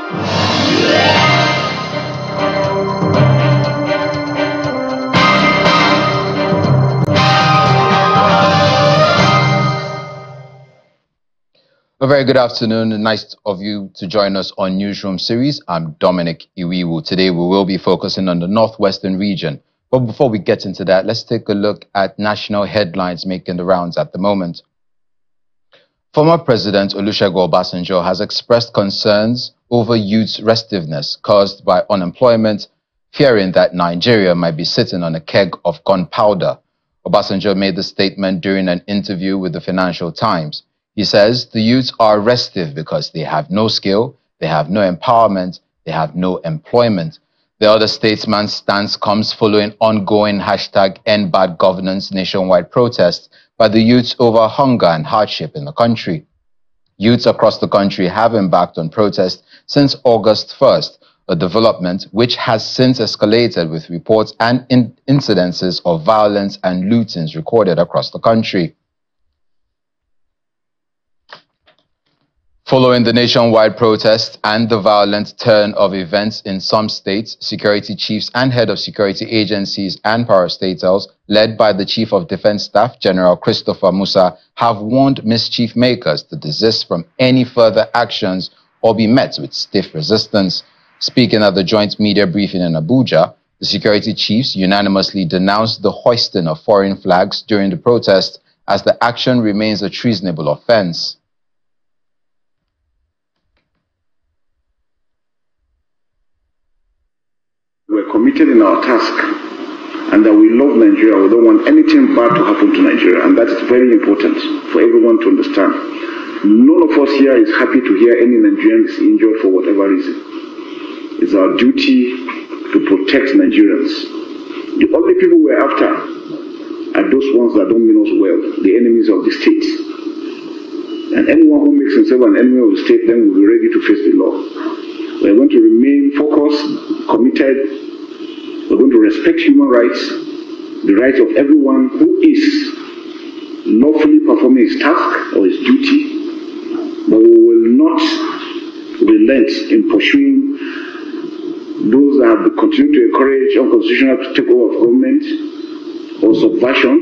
A very good afternoon. Nice of you to join us on Newsroom Series. I'm Dominic Iwiwu. Today we will be focusing on the Northwestern region. But before we get into that, let's take a look at national headlines making the rounds at the moment. Former President Olusegun Obasanjo has expressed concerns over youth's restiveness caused by unemployment, fearing that Nigeria might be sitting on a keg of gunpowder. Obasanjo made the statement during an interview with the Financial Times. He says the youths are restive because they have no skill, they have no empowerment, they have no employment. The other statesman's stance comes following ongoing #EndBadGovernance nationwide protests by the youths over hunger and hardship in the country. Youths across the country have embarked on protest since August 1st, a development which has since escalated with reports and incidences of violence and lootings recorded across the country. Following the nationwide protest and the violent turn of events in some states, security chiefs and head of security agencies and parastatals, led by the Chief of Defense Staff, General Christopher Musa, have warned mischief makers to desist from any further actions or be met with stiff resistance. Speaking at the joint media briefing in Abuja, the security chiefs unanimously denounced the hoisting of foreign flags during the protest as the action remains a treasonable offense. We're committed in our task and that we love Nigeria. We don't want anything bad to happen to Nigeria, and that is very important for everyone to understand. None of us here is happy to hear any Nigerian is injured for whatever reason. It's our duty to protect Nigerians. The only people we're after are those ones that don't mean us well, the enemies of the state. And anyone who makes himself an enemy of the state then will be ready to face the law. We're going to remain focused, committed. We're going to respect human rights, the rights of everyone who is lawfully performing his task or his duty, but we will not relent in pursuing those that have continued to encourage unconstitutional takeover of government or subversion,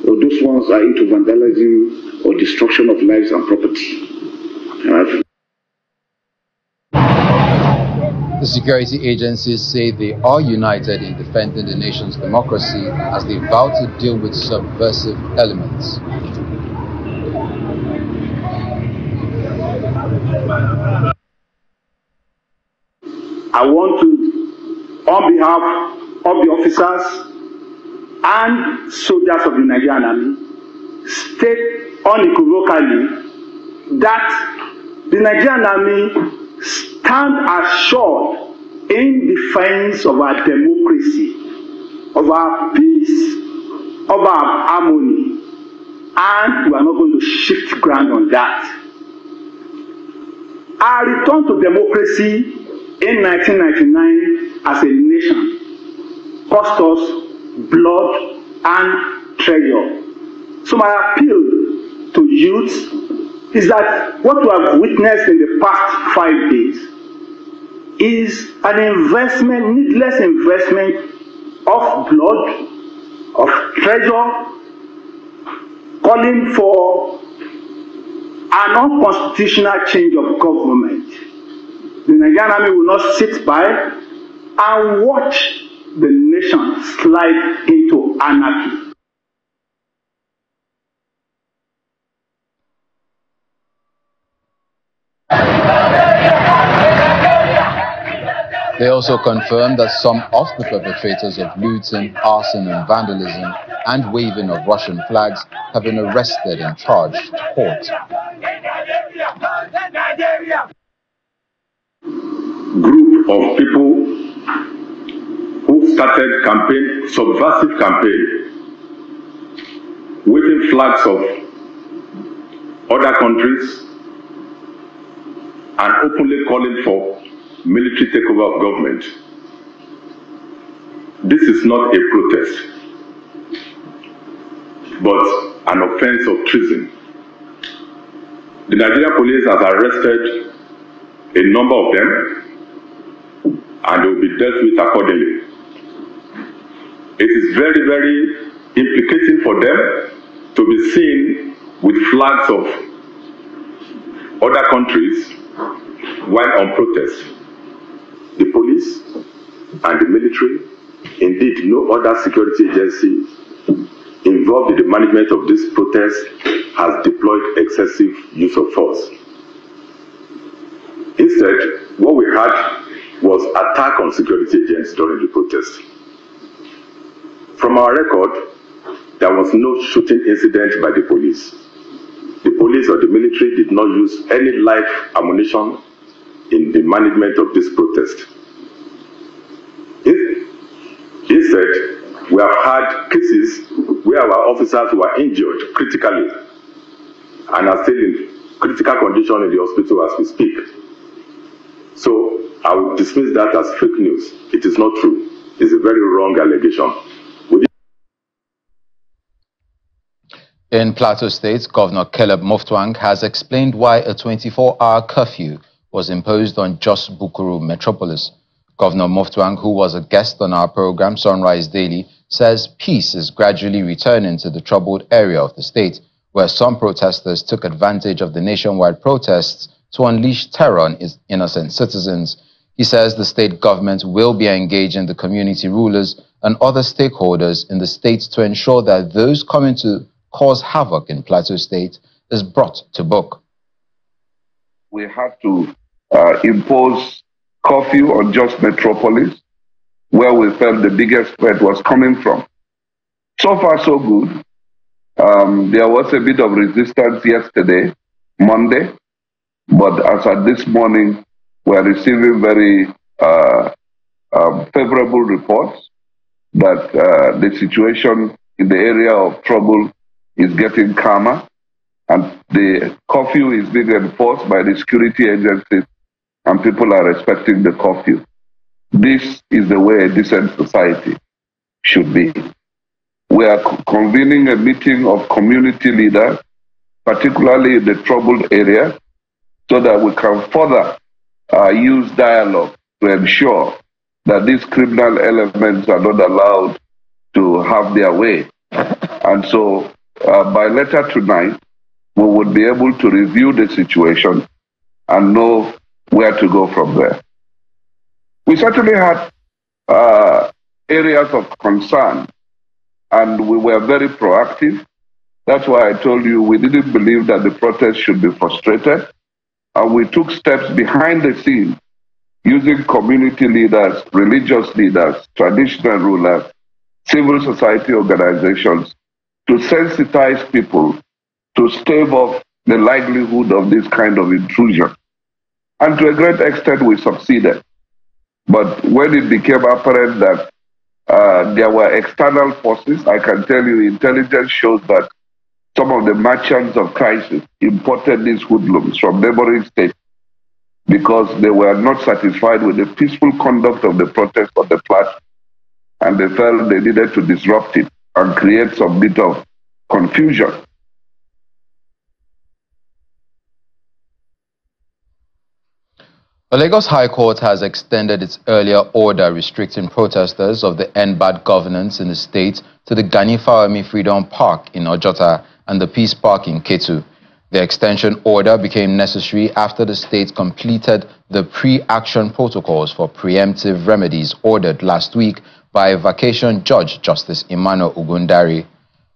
or those ones that are into vandalism or destruction of lives and property. The security agencies say they are united in defending the nation's democracy as they vow to deal with subversive elements. I want to, on behalf of the officers and soldiers of the Nigerian Army, state unequivocally that the Nigerian Army stand assured in defense of our democracy, of our peace, of our harmony, and we are not going to shift ground on that. Our return to democracy in 1999 as a nation cost us blood and treasure. So my appeal to youth is that what we have witnessed in the past 5 days is an investment, needless investment of blood, of treasure, calling for an unconstitutional change of government. The Nigerian Army will not sit by and watch the nation slide into anarchy. They also confirmed that some of the perpetrators of looting, arson and vandalism and waving of Russian flags have been arrested and charged to court. Group of people who started campaign, subversive campaign, waving flags of other countries and openly calling for military takeover of government. This is not a protest, but an offense of treason. The Nigerian police has arrested a number of them, and they will be dealt with accordingly. It is very, very implicating for them to be seen with flags of other countries while on protest. The police and the military, indeed no other security agency involved in the management of this protest has deployed excessive use of force. Instead, what we had was attack on security agents during the protest. From our record, there was no shooting incident by the police. The police or the military did not use any live ammunition in the management of this protest. Instead, we have had cases where our officers were injured critically and are still in critical condition in the hospital as we speak. So I will dismiss that as fake news. It is not true. It's a very wrong allegation. In Plateau State, Governor Caleb Mutfwang has explained why a 24-hour curfew was imposed on Jos Bukuru metropolis. Governor Mutfwang, who was a guest on our program Sunrise Daily, says peace is gradually returning to the troubled area of the state, where some protesters took advantage of the nationwide protests to unleash terror on innocent citizens. He says the state government will be engaging the community rulers and other stakeholders in the state to ensure that those coming to cause havoc in Plateau State is brought to book. We had to impose curfew on Jos Metropolis, where we felt the biggest threat was coming from. So far, so good. There was a bit of resistance yesterday, Monday, but as at this morning, we are receiving very favorable reports that the situation in the area of trouble is getting calmer, and the curfew is being enforced by the security agencies, and people are respecting the curfew. This is the way a decent society should be. We are convening a meeting of community leaders, particularly in the troubled area, so that we can further use dialogue to ensure that these criminal elements are not allowed to have their way. And so, by later tonight, we would be able to review the situation and know where to go from there. We certainly had areas of concern, and we were very proactive. That's why I told you we didn't believe that the protest should be frustrated. And we took steps behind the scenes, using community leaders, religious leaders, traditional rulers, civil society organizations, to sensitize people to stave off the likelihood of this kind of intrusion. And to a great extent, we succeeded. But when it became apparent that there were external forces, I can tell you intelligence shows that some of the merchants of crisis imported these hoodlums from neighboring states because they were not satisfied with the peaceful conduct of the protest on the platform, and they felt they needed to disrupt it and create some bit of confusion. The Lagos High Court has extended its earlier order restricting protesters of the End Bad Governance in the state to the Gani Fawemi Freedom Park in Ojota and the Peace Park in Ketu. The extension order became necessary after the state completed the pre-action protocols for preemptive remedies ordered last week by vacation judge Justice Emmanuel Ogundari.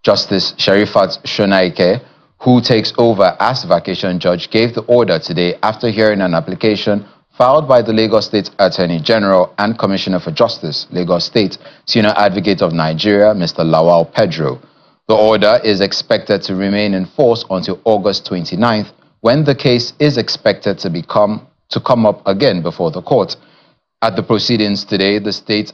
Justice Sherifat Shonaike, who takes over as vacation judge, gave the order today after hearing an application filed by the Lagos State Attorney General and Commissioner for Justice, Lagos State, Senior Advocate of Nigeria, Mr. Lawal Pedro. The order is expected to remain in force until August 29th, when the case is expected to come up again before the court. At the proceedings today, the State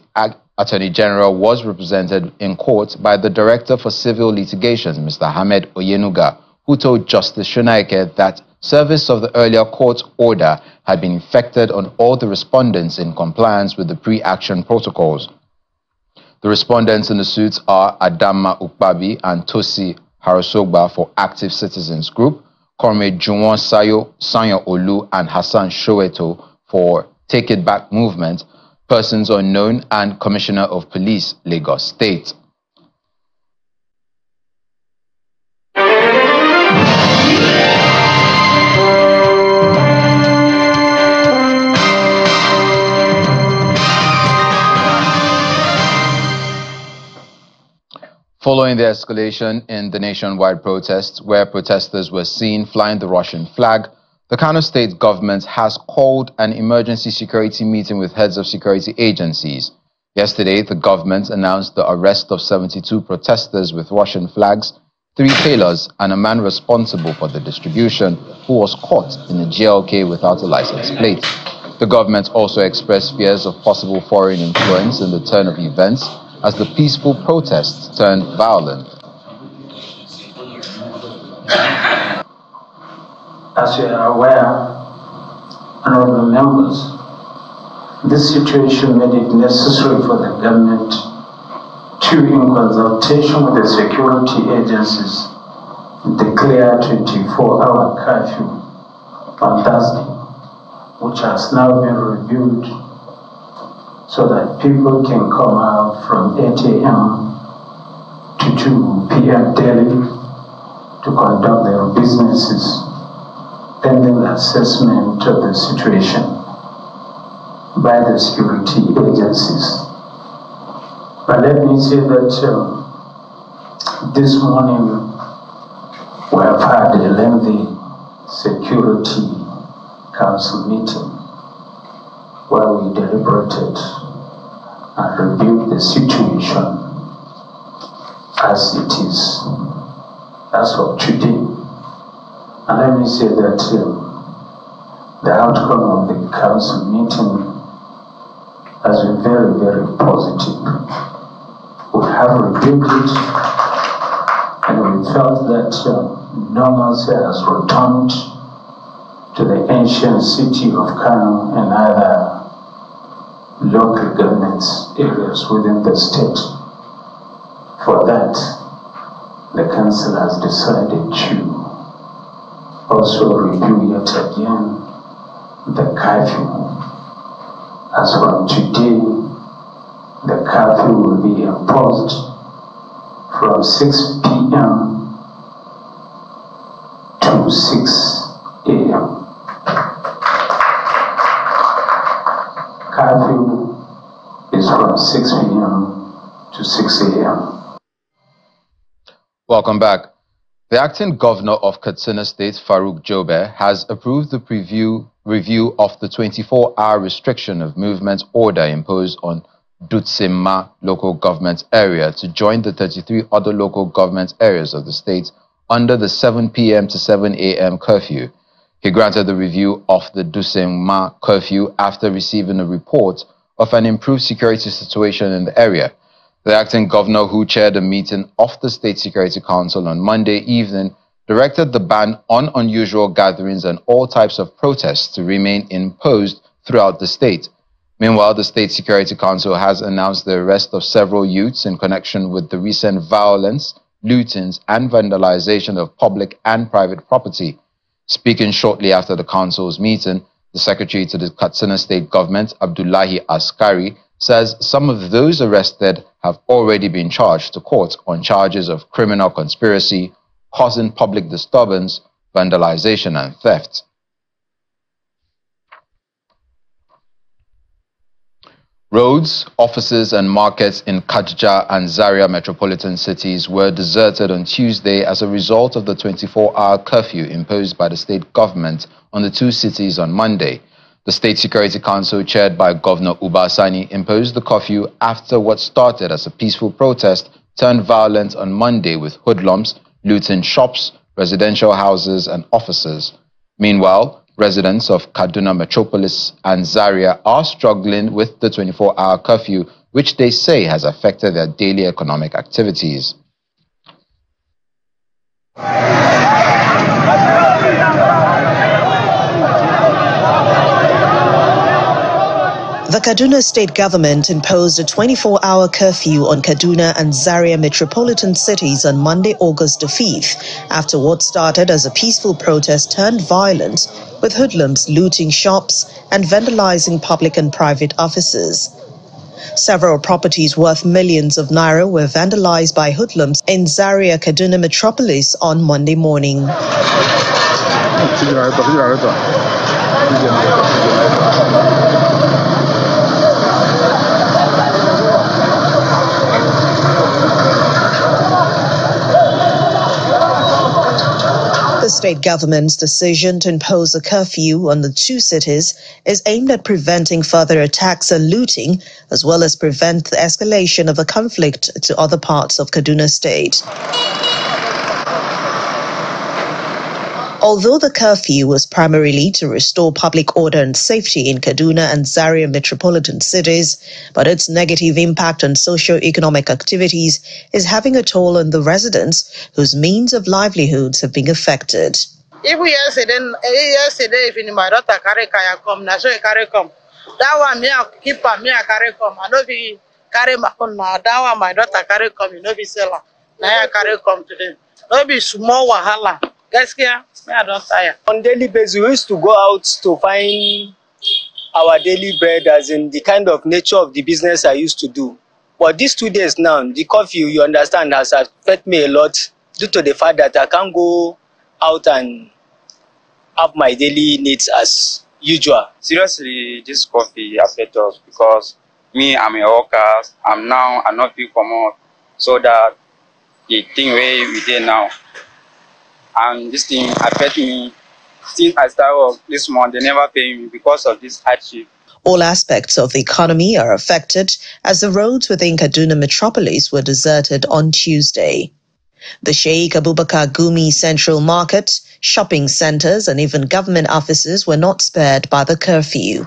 Attorney General was represented in court by the Director for Civil Litigations, Mr. Ahmed Oyenuga, who told Justice Shonaike that service of the earlier court order had been effected on all the respondents in compliance with the pre-action protocols. The respondents in the suits are Adama Ukpabi and Tosi Harosogba for Active Citizens Group, Comrade Juwon Sanyo Olu and Hassan Soweto for Take It Back movement, persons unknown, and Commissioner of Police, Lagos State. Following the escalation in the nationwide protests, where protesters were seen flying the Russian flag, the Kano State government has called an emergency security meeting with heads of security agencies. Yesterday, the government announced the arrest of 72 protesters with Russian flags, 3 tailors, and a man responsible for the distribution who was caught in a GLK without a license plate. The government also expressed fears of possible foreign influence in the turn of events as the peaceful protests turned violent. As you are aware, honorable members, this situation made it necessary for the government to, in consultation with the security agencies, declare 24-hour curfew on Thursday, which has now been reviewed so that people can come out from 8 a.m. to 2 p.m. daily to conduct their businesses, pending the assessment of the situation by the security agencies. But let me say that this morning we have had a lengthy Security Council meeting where we deliberated and reviewed the situation as it is as of today. And let me say that the outcome of the council meeting has been very, very positive. We have reviewed it and we felt that normalcy has returned to the ancient city of Kano and other local governments areas within the state. For that, the council has decided to also review yet again the curfew. As from today, the curfew will be imposed from 6 p.m. to 6 a.m. Curfew is from 6 p.m. to 6 a.m. Welcome back. The acting governor of Katsina State, Farouk Jobe, has approved the review of the 24-hour restriction of movement order imposed on Dutse-Ma local government area to join the 33 other local government areas of the state under the 7 p.m. to 7 a.m. curfew. He granted the review of the Dutse-Ma curfew after receiving a report of an improved security situation in the area. The acting governor, who chaired a meeting of the State Security Council on Monday evening, directed the ban on unusual gatherings and all types of protests to remain imposed throughout the state. Meanwhile, the State Security Council has announced the arrest of several youths in connection with the recent violence, lootings, and vandalization of public and private property. Speaking shortly after the council's meeting, the secretary to the Katsina State government, Abdullahi Askari, says some of those arrested have already been charged to court on charges of criminal conspiracy, causing public disturbance, vandalization, and theft. Roads, offices, and markets in Kadija and Zaria metropolitan cities were deserted on Tuesday as a result of the 24-hour curfew imposed by the state government on the two cities on Monday. The State Security Council, chaired by Governor Uba Sani, imposed the curfew after what started as a peaceful protest turned violent on Monday with hoodlums looting shops, residential houses, and offices. Meanwhile, residents of Kaduna Metropolis and Zaria are struggling with the 24-hour curfew, which they say has affected their daily economic activities. The Kaduna state government imposed a 24-hour curfew on Kaduna and Zaria metropolitan cities on Monday, August the 5th, after what started as a peaceful protest turned violent, with hoodlums looting shops and vandalizing public and private offices. Several properties worth millions of naira were vandalized by hoodlums in Zaria, Kaduna metropolis on Monday morning. The state government's decision to impose a curfew on the two cities is aimed at preventing further attacks and looting, as well as prevent the escalation of a conflict to other parts of Kaduna State. Although the curfew was primarily to restore public order and safety in Kaduna and Zaria metropolitan cities, but its negative impact on socio-economic activities is having a toll on the residents whose means of livelihoods have been affected. If yesterday, if my daughter carry kaya come, na so carry come. That one me keep me carry come. I know be carry my phone now. That one my daughter carry come. You know be seller. Now I carry come today. No be small wahala. I don't tire. On daily basis, we used to go out to find our daily bread, as in the kind of nature of the business I used to do. But these 2 days now, the curfew, you understand, has affected me a lot due to the fact that I can't go out and have my daily needs as usual. Seriously, this curfew affects us because me, I'm a worker. I'm not feel common, so that the thing where we did now. And this thing affects me. Since I started work this month, they never pay me because of this hardship. All aspects of the economy are affected as the roads within Kaduna metropolis were deserted on Tuesday. The Sheikh Abubakar Gumi Central Market, shopping centers, and even government offices were not spared by the curfew.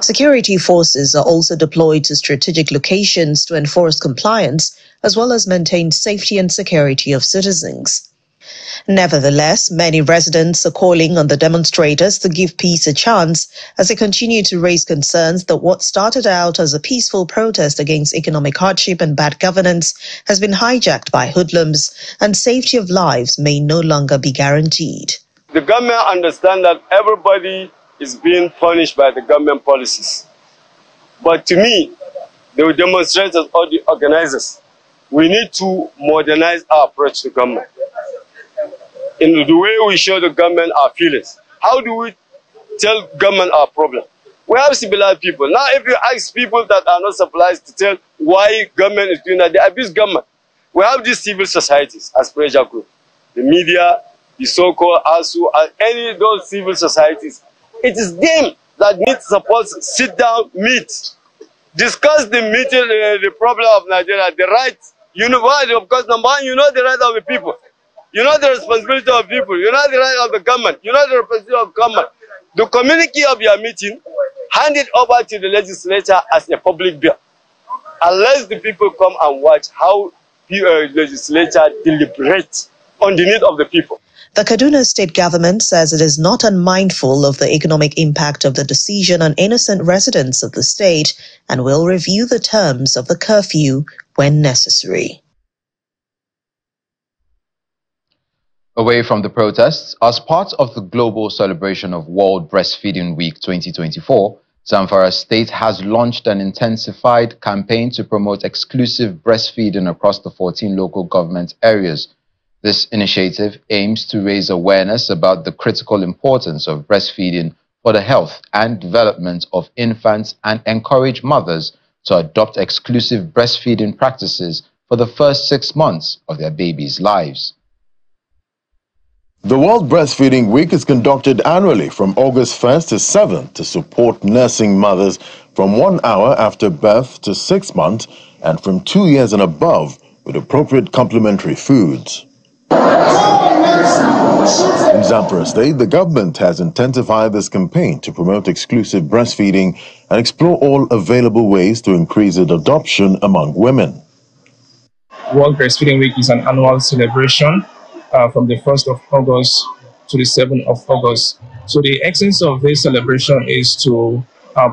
Security forces are also deployed to strategic locations to enforce compliance, as well as maintain safety and security of citizens. Nevertheless, many residents are calling on the demonstrators to give peace a chance as they continue to raise concerns that what started out as a peaceful protest against economic hardship and bad governance has been hijacked by hoodlums, and safety of lives may no longer be guaranteed. The government understands that everybody is being punished by the government policies. But to me, the demonstrators or the organizers, we need to modernize our approach to government. In the way we show the government our feelings. How do we tell government our problem? We have civilized people. Now, if you ask people that are not civilized to tell why government is doing that, they abuse government. We have these civil societies as pressure group. The media, the so-called ASU, and any of those civil societies. It is them that need support, sit down, meet, discuss the problem of Nigeria, the rights. You know why? Because number one, you know the right of the people. You know the responsibility of people. You know the right of the government. You know the responsibility of government. The communique of your meeting, hand it over to the legislature as a public bill. Unless the people come and watch how the legislature deliberates on the need of the people. The Kaduna state government says it is not unmindful of the economic impact of the decision on innocent residents of the state and will review the terms of the curfew when necessary. Away from the protests, as part of the global celebration of World Breastfeeding Week 2024, Zamfara State has launched an intensified campaign to promote exclusive breastfeeding across the 14 local government areas. This initiative aims to raise awareness about the critical importance of breastfeeding for the health and development of infants and encourage mothers to adopt exclusive breastfeeding practices for the first 6 months of their babies' lives. The World Breastfeeding Week is conducted annually from August 1st to 7th to support nursing mothers from 1 hour after birth to 6 months and from 2 years and above with appropriate complementary foods. In Zamfara State, the government has intensified this campaign to promote exclusive breastfeeding and explore all available ways to increase its adoption among women. World Breastfeeding Week is an annual celebration from the 1st of August to the 7th of August. So the essence of this celebration is to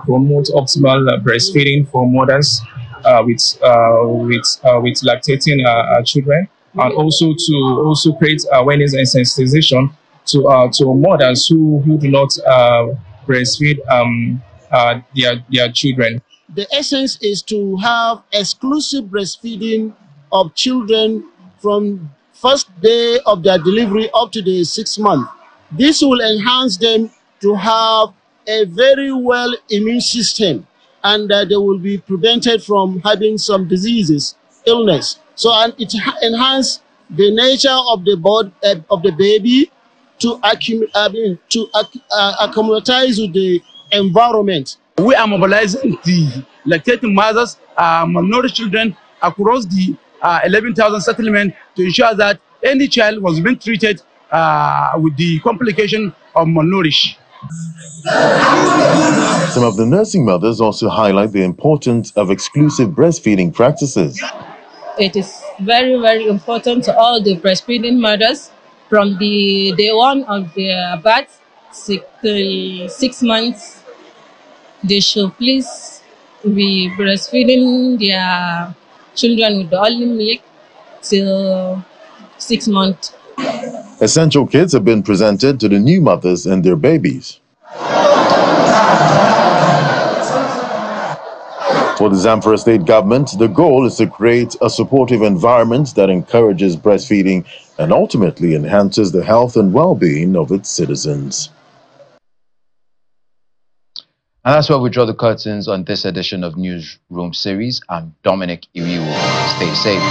promote optimal breastfeeding for mothers with lactating children, and also to create awareness and sensitization to mothers who do not breastfeed their children. The essence is to have exclusive breastfeeding of children from first day of their delivery up to the 6th month. This will enhance them to have a very well immune system, and they will be prevented from having some diseases, illness. So, and it enhance the nature of the body of the baby to acclimatize with the environment. We are mobilizing the lactating mothers, malnourished children across the 11,000 settlements to ensure that any child was being treated with the complication of malnourished. Some of the nursing mothers also highlight the importance of exclusive breastfeeding practices. It is very, very important to all the breastfeeding mothers from the day one of their birth, 6 months. They should please be breastfeeding their children with the only milk till 6 months. Essential kits have been presented to the new mothers and their babies. For the Zamfara state government, the goal is to create a supportive environment that encourages breastfeeding and ultimately enhances the health and well-being of its citizens. And that's where we draw the curtains on this edition of Newsroom Series. I'm Dominic Iriwo. Stay safe.